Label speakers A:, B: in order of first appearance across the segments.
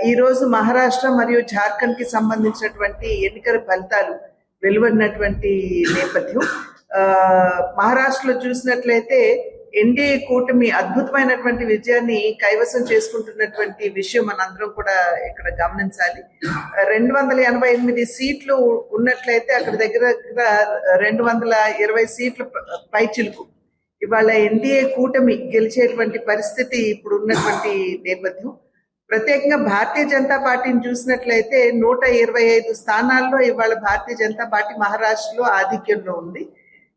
A: ఈ రోజు మహారాష్ట్ర మరియు జార్ఖండ్ కి సంబంధించినటువంటి ఎన్నికల ఫలితాలు వెలువడినటువంటి నేపథ్యం. మహారాష్ట్రలో చూసినట్లయితే ఎన్డీఏ కూటమి అద్భుతమైనటువంటి విజయాన్ని కైవసం చేసుకుంటున్నటువంటి విషయం మనందరం కూడా ఇక్కడ గమనించాలి. 288 సీట్లు ఉన్నట్లయితే అక్కడ దగ్గర 220 సీట్ల పైచిలుకు ఇవాళ ఎన్డీఏ కూటమి గెలిచేటువంటి పరిస్థితి ఇప్పుడు ఉన్నటువంటి నేపథ్యం. ప్రత్యేకంగా భారతీయ జనతా పార్టీని చూసినట్లయితే 125 స్థానాల్లో ఇవాళ భారతీయ జనతా పార్టీ మహారాష్ట్రలో ఆధిక్యంలో ఉంది.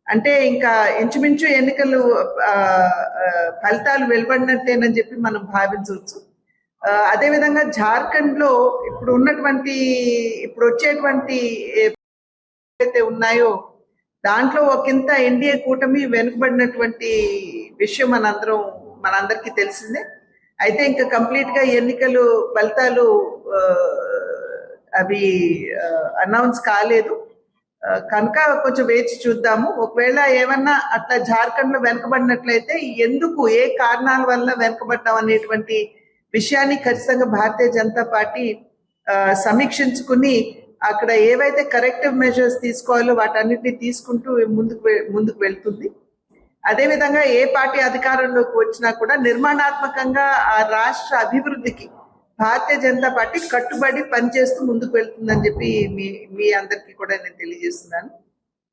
A: అంటే ఇంకా ఇంచుమించు ఎన్నికలు ఫలితాలు వెలువడినట్టేనని చెప్పి మనం భావించవచ్చు. అదేవిధంగా జార్ఖండ్ లో ఇప్పుడు వచ్చేటువంటి ఏవైతే ఉన్నాయో దాంట్లో ఒకంత ఎన్డీఏ కూటమి వెనుకబడినటువంటి విషయం మనందరికీ తెలిసిందే. అయితే ఇంకా కంప్లీట్ గా ఎన్నికలు ఫలితాలు అవి అనౌన్స్ కాలేదు కనుక కొంచెం వేచి చూద్దాము. ఒకవేళ ఏమన్నా అట్లా జార్ఖండ్ లో వెనుకబడినట్లయితే ఎందుకు, ఏ కారణాల వల్ల వెనుకబడ్డాం అనేటువంటి విషయాన్ని ఖచ్చితంగా భారతీయ జనతా పార్టీ సమీక్షించుకుని అక్కడ ఏవైతే కరెక్టివ్ మెజర్స్ తీసుకోవాలో వాటన్నిటిని తీసుకుంటూ ముందుకు వెళ్తుంది. అదేవిధంగా ఏ పార్టీ అధికారంలోకి వచ్చినా కూడా నిర్మాణాత్మకంగా ఆ రాష్ట్ర అభివృద్ధికి భారతీయ జనతా పార్టీ కట్టుబడి పనిచేస్తూ ముందుకు వెళ్తుందని చెప్పి మీ అందరికీ కూడా నేను తెలియజేస్తున్నాను.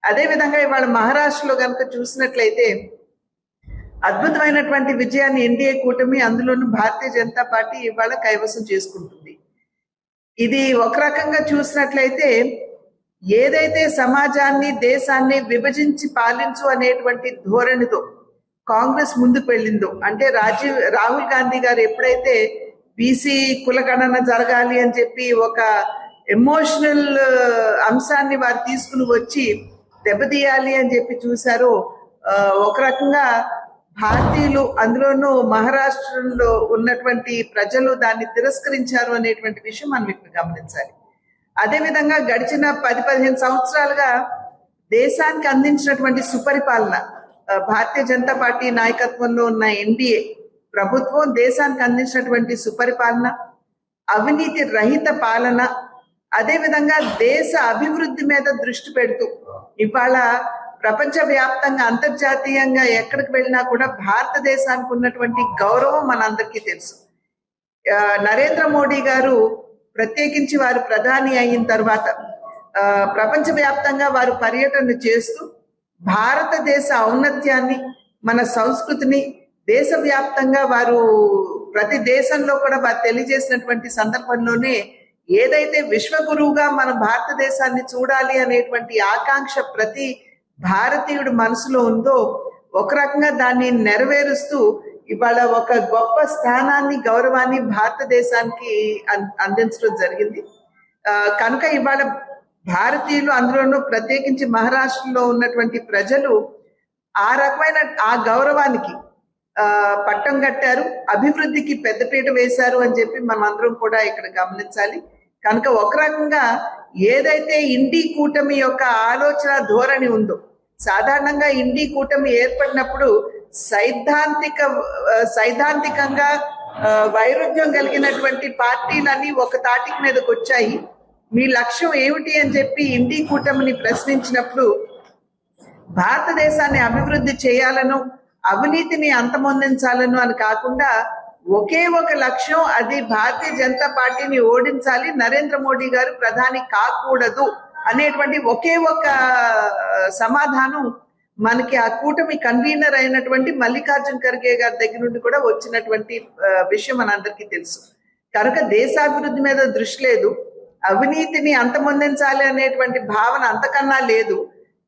A: అదేవిధంగా ఇవాళ మహారాష్ట్రలో కనుక చూసినట్లయితే అద్భుతమైనటువంటి విజయాన్ని ఎన్డీఏ కూటమి, అందులోనూ భారతీయ జనతా పార్టీ ఇవాళ కైవసం చేసుకుంటుంది. ఇది ఒక రకంగా చూసినట్లయితే ఏదైతే సమాజాన్ని, దేశాన్ని విభజించి పాలించు అనేటువంటి ధోరణితో కాంగ్రెస్ ముందుకు వెళ్ళిందో, అంటే రాహుల్ గాంధీ గారు ఎప్పుడైతే బీసీ కులగణన జరగాలి అని చెప్పి ఒక ఎమోషనల్ అంశాన్ని వారు తీసుకుని వచ్చి దెబ్బతీయాలి అని చెప్పి చూశారో, ఒక రకంగా భారతీయులు, అందులోనూ మహారాష్ట్రలో ఉన్నటువంటి ప్రజలు దాన్ని తిరస్కరించారు అనేటువంటి విషయం మనం ఇక్కడ గమనించాలి. అదేవిధంగా గడిచిన 10-15 సంవత్సరాలుగా దేశానికి అందించినటువంటి సుపరిపాలన, భారతీయ జనతా పార్టీ నాయకత్వంలో ఉన్న ఎన్డీఏ ప్రభుత్వం దేశానికి అందించినటువంటి సుపరిపాలన, అవినీతి రహిత పాలన, అదేవిధంగా దేశ అభివృద్ధి మీద దృష్టి పెడుతూ ఇవాళ ప్రపంచవ్యాప్తంగా, అంతర్జాతీయంగా ఎక్కడికి వెళ్ళినా కూడా భారతదేశానికి ఉన్నటువంటి గౌరవం మనందరికీ తెలుసు. నరేంద్ర మోడీ గారు ప్రత్యేకించి వారు ప్రధాని అయిన తర్వాత ప్రపంచవ్యాప్తంగా వారు పర్యటన చేస్తూ భారతదేశ ఔన్నత్యాన్ని, మన సంస్కృతిని దేశవ్యాప్తంగా వారు ప్రతి దేశంలో కూడా వారు తెలియజేసినటువంటి సందర్భంలోనే ఏదైతే విశ్వగురువుగా మన భారతదేశాన్ని చూడాలి అనేటువంటి ఆకాంక్ష ప్రతి భారతీయుడు మనసులో ఉందో, ఒక రకంగా దాన్ని నెరవేరుస్తూ ఇవాళ ఒక గొప్ప స్థానాన్ని, గౌరవాన్ని భారతదేశానికి అందించడం జరిగింది. కనుక ఇవాళ భారతీయులు, అందులోనూ ప్రత్యేకించి మహారాష్ట్రలో ఉన్నటువంటి ప్రజలు ఆ రకమైన ఆ గౌరవానికి పట్టం కట్టారు, అభివృద్ధికి పెద్దపీట వేశారు అని చెప్పి మనం అందరం కూడా ఇక్కడ గమనించాలి. కనుక ఒక రకంగా ఏదైతే ఇండీ కూటమి యొక్క ఆలోచన ధోరణి ఉందో, సాధారణంగా ఇండీ కూటమి ఏర్పడినప్పుడు సైద్ధాంతికంగా వైరుధ్యం కలిగినటువంటి పార్టీలన్నీ ఒక తాటికి మీదకి వచ్చాయి. మీ లక్ష్యం ఏమిటి అని చెప్పి ఇండీ కూటమిని ప్రశ్నించినప్పుడు భారతదేశాన్ని అభివృద్ధి చేయాలను, అవినీతిని అంతమొందించాలను అని కాకుండా ఒకే ఒక లక్ష్యం, అది భారతీయ జనతా పార్టీని ఓడించాలి, నరేంద్ర మోడీ గారు ప్రధాని కాకూడదు అనేటువంటి ఒకే ఒక సమాధానం మనకి ఆ కూటమి కన్వీనర్ అయినటువంటి మల్లికార్జున్ ఖర్గే గారి దగ్గర నుండి కూడా వచ్చినటువంటి విషయం మనందరికీ తెలుసు. కనుక దేశాభివృద్ధి మీద దృష్టి లేదు, అవినీతిని అంతమొందించాలి అనేటువంటి భావన అంతకన్నా లేదు.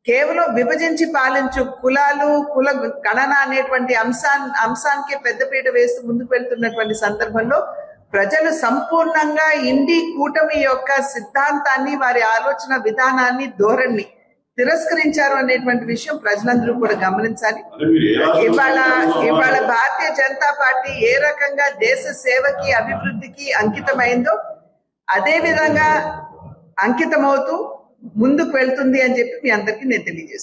A: కేవలం విభజించి పాలించు కులాలు, కుల గణన అనేటువంటి అంశానికి పెద్దపీట వేస్తూ ముందుకు వెళ్తున్నటువంటి సందర్భంలో ప్రజలు సంపూర్ణంగా ఇండీ కూటమి యొక్క సిద్ధాంతాన్ని, వారి ఆలోచన విధానాన్ని, ధోరణిని తిరస్కరించారు అనేటువంటి విషయం ప్రజలందరూ కూడా గమనించాలి. ఇవాళ భారతీయ జనతా పార్టీ ఏ రకంగా దేశ సేవకి, అభివృద్ధికి అంకితమైందో అదే విధంగా అంకితమవుతూ ముందుకు వెళ్తుంది అని చెప్పి మీ అందరికీ నేను తెలియజేస్తాను.